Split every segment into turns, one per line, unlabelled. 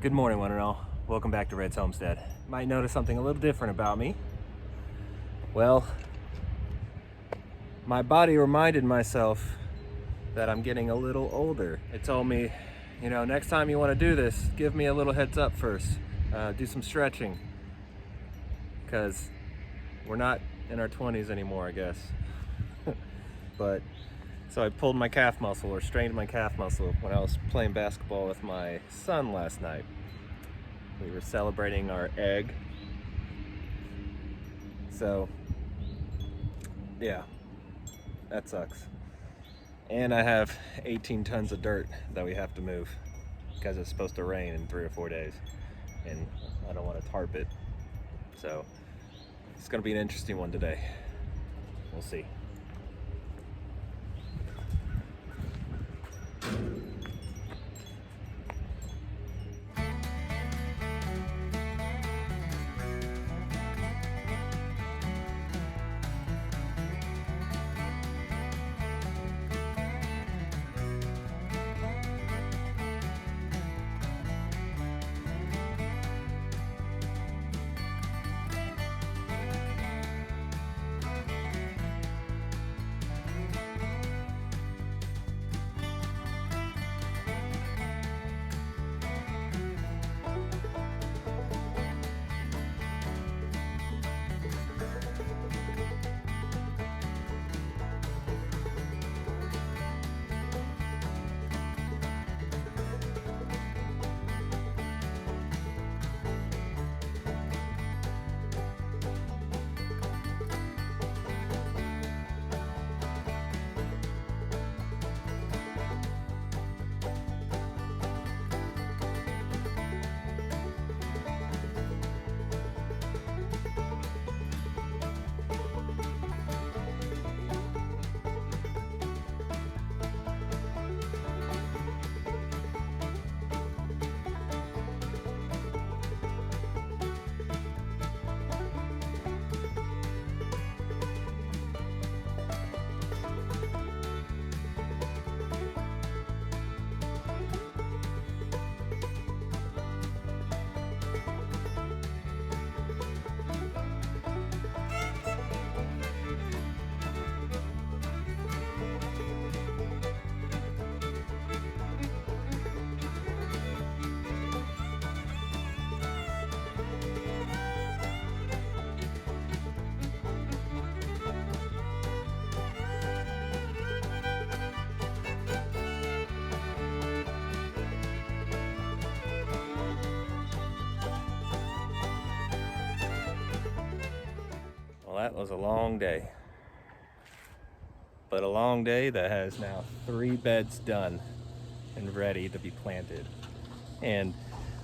Good morning, one and all. Welcome back to Red's Homestead. Might notice something a little different about me. Well, my body reminded myself that I'm getting a little older. It told me, next time you want to do this, give me a little heads up first. Do some stretching, because we're not in our 20s anymore, I guess. But so I pulled my calf muscle, or strained my calf muscle, when I was playing basketball with my son last night. We were celebrating our egg. So, yeah, that sucks. And I have 18 tons of dirt that we have to move because it's supposed to rain in 3 or 4 days. And I don't want to tarp it. So, it's going to be an interesting one today. We'll see. Well, that was a long day. But a long day that has now 3 beds done and ready to be planted. And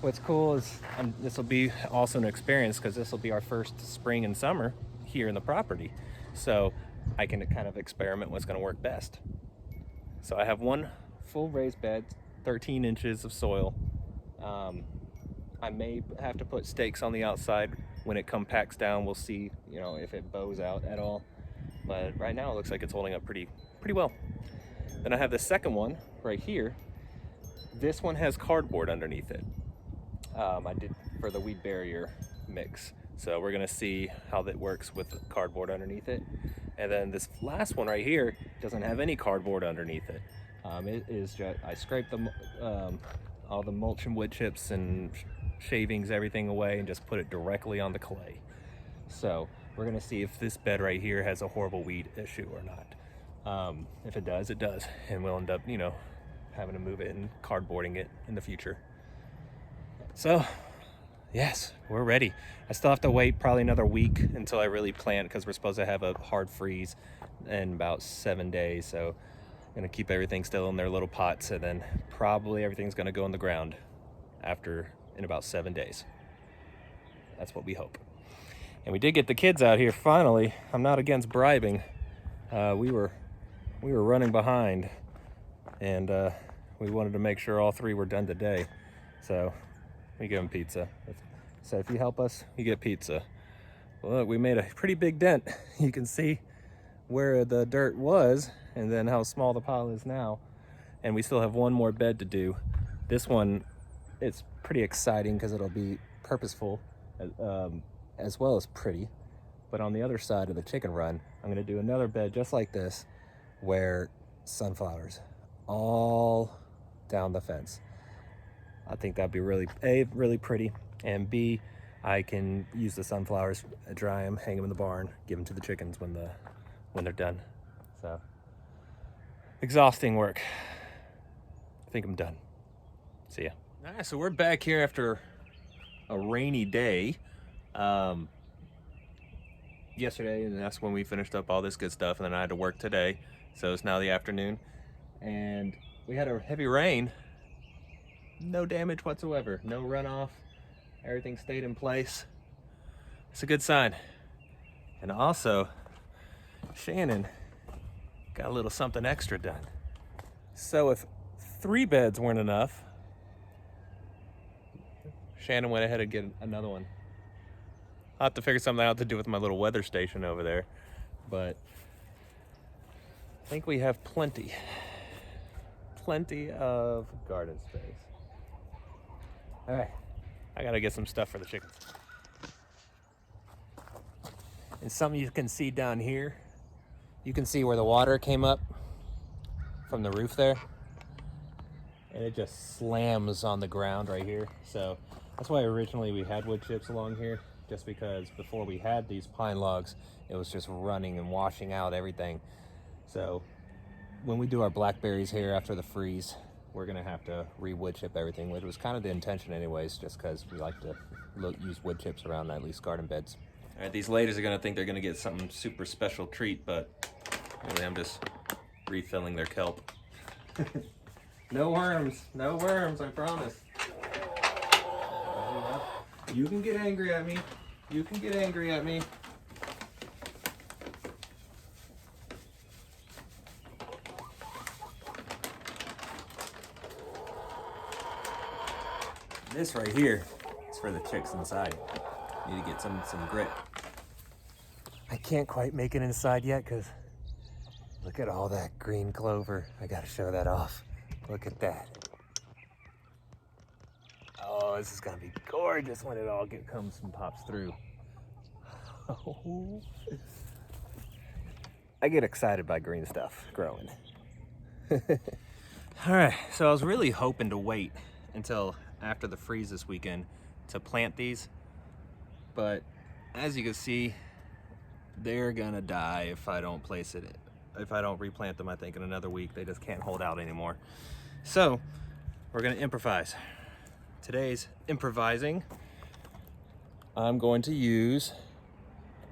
what's cool is this will be also an experience because this will be our first spring and summer here in the property. So I can kind of experiment what's going to work best. So I have one full raised bed, 13 inches of soil. I may have to put stakes on the outside when it compacts down. We'll see, if it bows out at all. But right now it looks like it's holding up pretty well. Then I have the second one right here. This one has cardboard underneath it. I did for the weed barrier mix. So we're gonna see how that works with cardboard underneath it. And then this last one right here doesn't have any cardboard underneath it. It is just, I scraped all the mulch and wood chips and shavings, everything away, and just put it directly on the clay. So we're gonna see if this bed right here has a horrible weed issue or not. If it does, it does. And we'll end up, having to move it and cardboarding it in the future. So yes, we're ready. I still have to wait probably another week until I really plant because we're supposed to have a hard freeze in about 7 days. So I'm gonna keep everything still in their little pots, and then probably everything's gonna go in the ground in about 7 days. That's what we hope. And we did get the kids out here finally. I'm not against bribing. We were running behind, and we wanted to make sure all 3 were done today. So we give them pizza. So if you help us, you get pizza. Well, look, we made a pretty big dent. You can see where the dirt was and then how small the pile is now. And we still have one more bed to do. This one it's pretty exciting because it'll be purposeful as well as pretty. But on the other side of the chicken run, I'm going to do another bed just like this, where sunflowers all down the fence. I think that'd be really pretty, and B, I can use the sunflowers, dry them, hang them in the barn, give them to the chickens when they're done. So exhausting work. I think I'm done. See ya. All right, so we're back here after a rainy day. Yesterday, and that's when we finished up all this good stuff, and then I had to work today. So it's now the afternoon, and we had a heavy rain. No damage whatsoever, no runoff. Everything stayed in place. It's a good sign. And also, Shannon got a little something extra done. So if 3 beds weren't enough, Shannon went ahead and get another one. I'll have to figure something out to do with my little weather station over there, but I think we have plenty of garden space. All right, I gotta get some stuff for the chickens. And something you can see down here, you can see where the water came up from the roof there, and it just slams on the ground right here. So that's why originally we had wood chips along here, just because before we had these pine logs, it was just running and washing out everything. So when we do our blackberries here after the freeze, we're gonna have to re-wood chip everything, which was kind of the intention anyways, just because we like to use wood chips around at least garden beds. All right, these ladies are gonna think they're gonna get something super special treat, but really I'm just refilling their kelp. No worms, I promise. You can get angry at me. You can get angry at me. This right here is for the chicks inside. Need to get some grit. I can't quite make it inside yet because look at all that green clover. I gotta show that off. Look at that. Oh, this is gonna be gorgeous when it all comes and pops through. I get excited by green stuff growing. All right, so I was really hoping to wait until after the freeze this weekend to plant these, but as you can see, they're gonna die if I don't if I don't replant them. I think in another week they just can't hold out anymore. So we're gonna improvise. Today's improvising, I'm going to use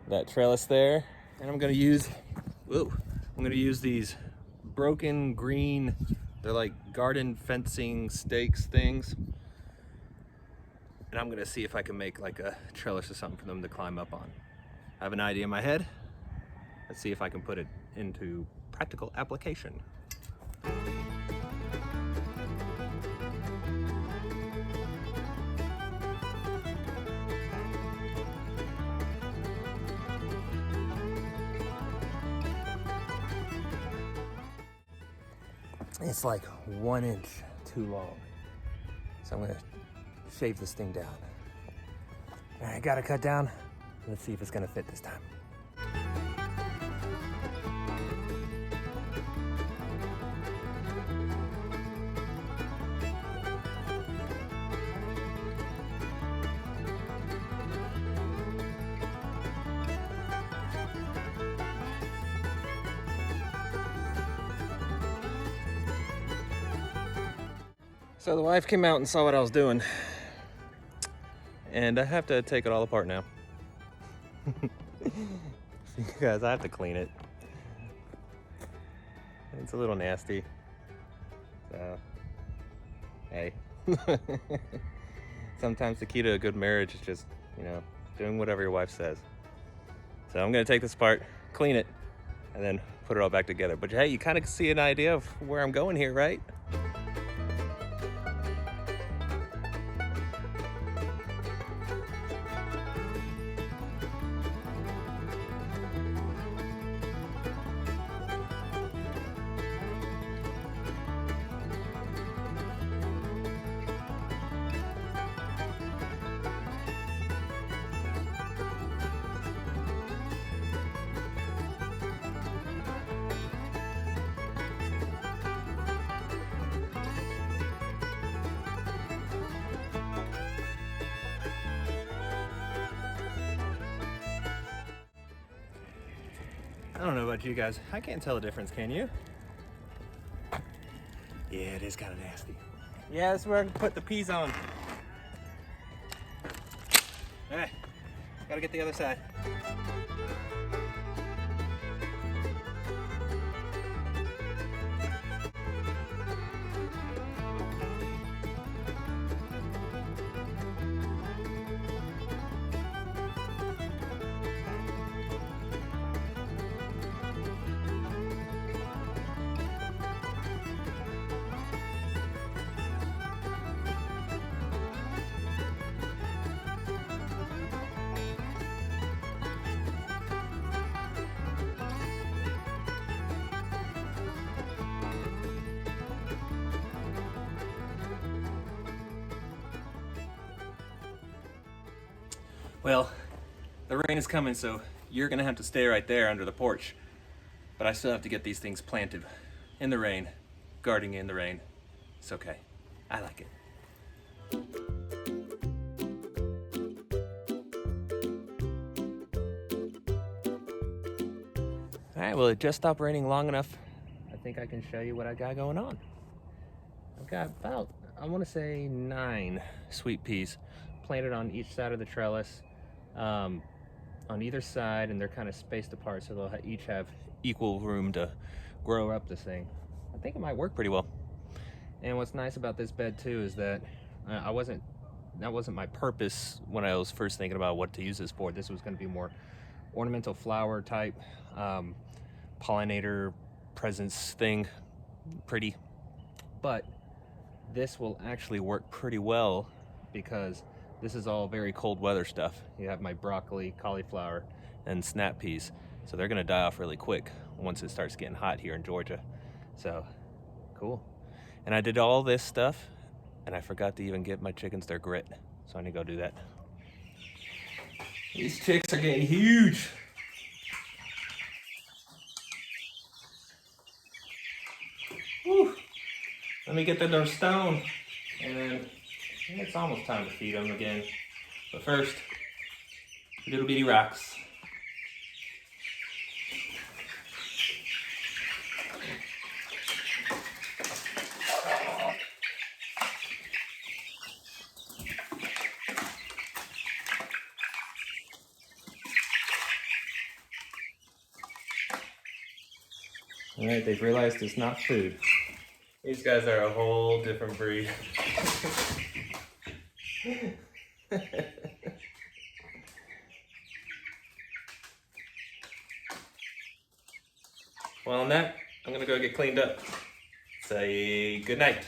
that trellis there, and I'm gonna use these broken green, they're like garden fencing stakes things, and I'm gonna see if I can make like a trellis or something for them to climb up on. I have an idea in my head. Let's see if I can put it into practical application. It's like 1 inch too long. So I'm gonna shave this thing down. All right, gotta cut down. Let's see if it's gonna fit this time. So the wife came out and saw what I was doing, and I have to take it all apart now. Because I have to clean it. It's a little nasty. So, hey. Sometimes the key to a good marriage is just, doing whatever your wife says. So I'm gonna take this apart, clean it, and then put it all back together. But hey, you kind of see an idea of where I'm going here, right? I don't know about you guys. I can't tell the difference, can you? Yeah, it is kind of nasty. Yeah, that's where I can put the peas on. All right, gotta get the other side. Well, the rain is coming, so you're gonna have to stay right there under the porch. But I still have to get these things planted in the rain, gardening in the rain. It's okay. I like it. All right, well, it just stopped raining long enough. I think I can show you what I got going on. I've got about, I want to say 9 sweet peas planted on each side of the trellis, on either side, and they're kind of spaced apart, so they'll each have equal room to grow up this thing. I think it might work pretty well. And what's nice about this bed too is that that wasn't my purpose when I was first thinking about what to use this for. This was going to be more ornamental flower type, pollinator presence thing, pretty. But this will actually work pretty well because this is all very cold weather stuff. You have my broccoli, cauliflower, and snap peas. So they're gonna die off really quick once it starts getting hot here in Georgia. So, cool. And I did all this stuff, and I forgot to even give my chickens their grit. So I need to go do that. These chicks are getting huge. Woo. Let me get them their stone, and then it's almost time to feed them again. But first, little bitty rocks. All right, they've realized it's not food. These guys are a whole different breed. Well, on that, I'm gonna go get cleaned up. Say good night.